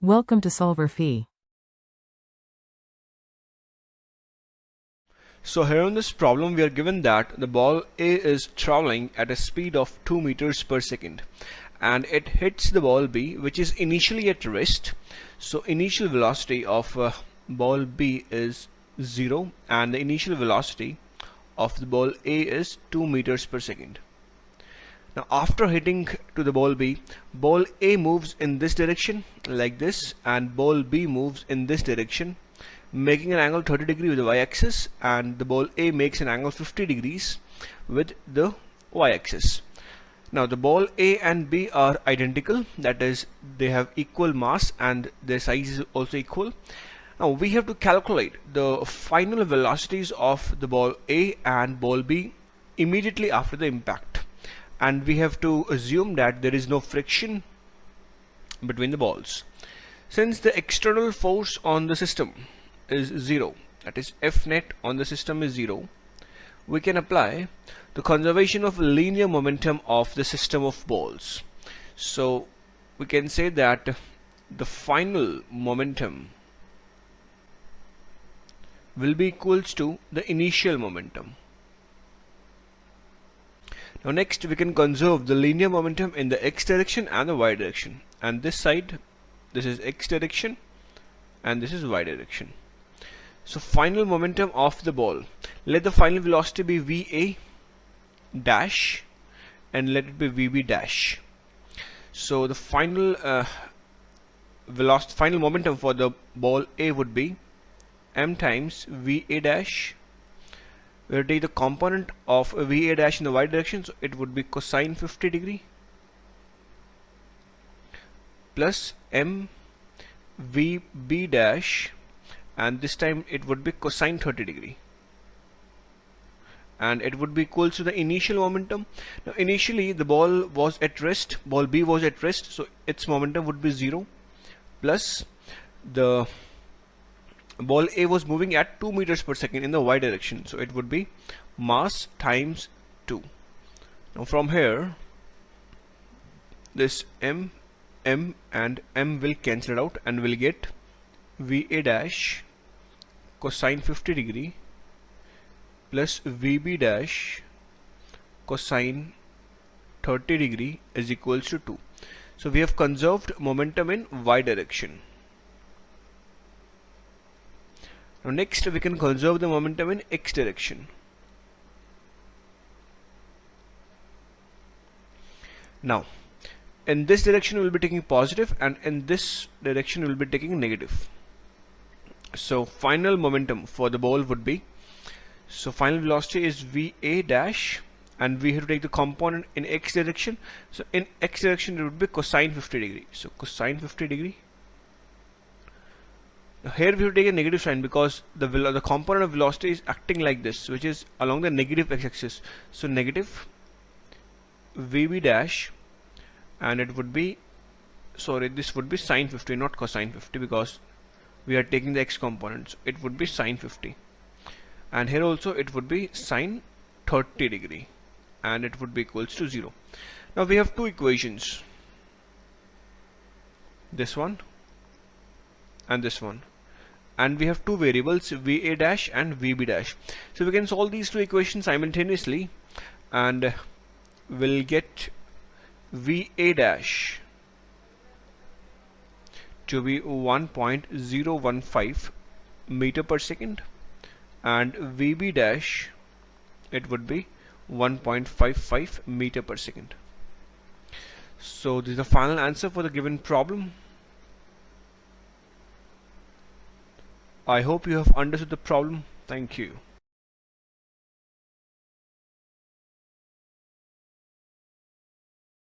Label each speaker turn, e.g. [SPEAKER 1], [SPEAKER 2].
[SPEAKER 1] Welcome to solverfy.
[SPEAKER 2] So here in this problem we are given that the ball A is traveling at a speed of 2 meters per second and it hits the ball B, which is initially at rest. So initial velocity of ball B is 0 and the initial velocity of the ball A is 2 meters per second. Now after hitting to the ball B, ball A moves in this direction like this and ball B moves in this direction, making an angle 30 degrees with the y-axis, and the ball A makes an angle 50 degrees with the y-axis. Now the ball A and B are identical, that is they have equal mass and their size is also equal. Now we have to calculate the final velocities of the ball A and ball B immediately after the impact, and we have to assume that there is no friction between the balls. Since the external force on the system is 0, that is F net on the system is 0, we can apply the conservation of linear momentum of the system of balls. So we can say that the final momentum will be equals to the initial momentum. Now next we can conserve the linear momentum in the x direction and the y direction, and this side, this is x direction and this is y direction. So final momentum of the ball, let the final velocity be VA dash and let it be VB dash. So the final final momentum for the ball A would be m times VA dash. We will take the component of VA dash in the y direction, so it would be cosine 50 degree plus m VB dash, and this time it would be cosine 30 degree, and it would be equal to the initial momentum. Now initially the ball was at rest, ball B was at rest, so its momentum would be 0, plus the ball A was moving at 2 meters per second in the y direction, so it would be mass times 2. Now from here this m and m will cancel it out and we'll get VA dash cosine 50 degree plus VB dash cosine 30 degree is equals to 2. So we have conserved momentum in y direction. Now next we can conserve the momentum in x direction. Now in this direction we will be taking positive and in this direction we will be taking negative. So final momentum for the ball would be, so final velocity is VA dash and we have to take the component in x direction. So in x direction it would be cosine 50 degree. So cosine 50 degree. Now here we have to take a negative sign because the component of velocity is acting like this, which is along the negative x-axis. So negative VB dash, and it would be, sorry, this would be sine 50, not cosine 50, because we are taking the x component, so it would be sine 50, and here also it would be sine 30 degree, and it would be equals to 0. Now we have two equations, this one and this one, and we have two variables VA dash and VB dash. So we can solve these two equations simultaneously and we'll get VA dash to be 1.015 meter per second and VB dash, it would be 1.55 meter per second. So this is the final answer for the given problem. I hope you have understood the problem. Thank you.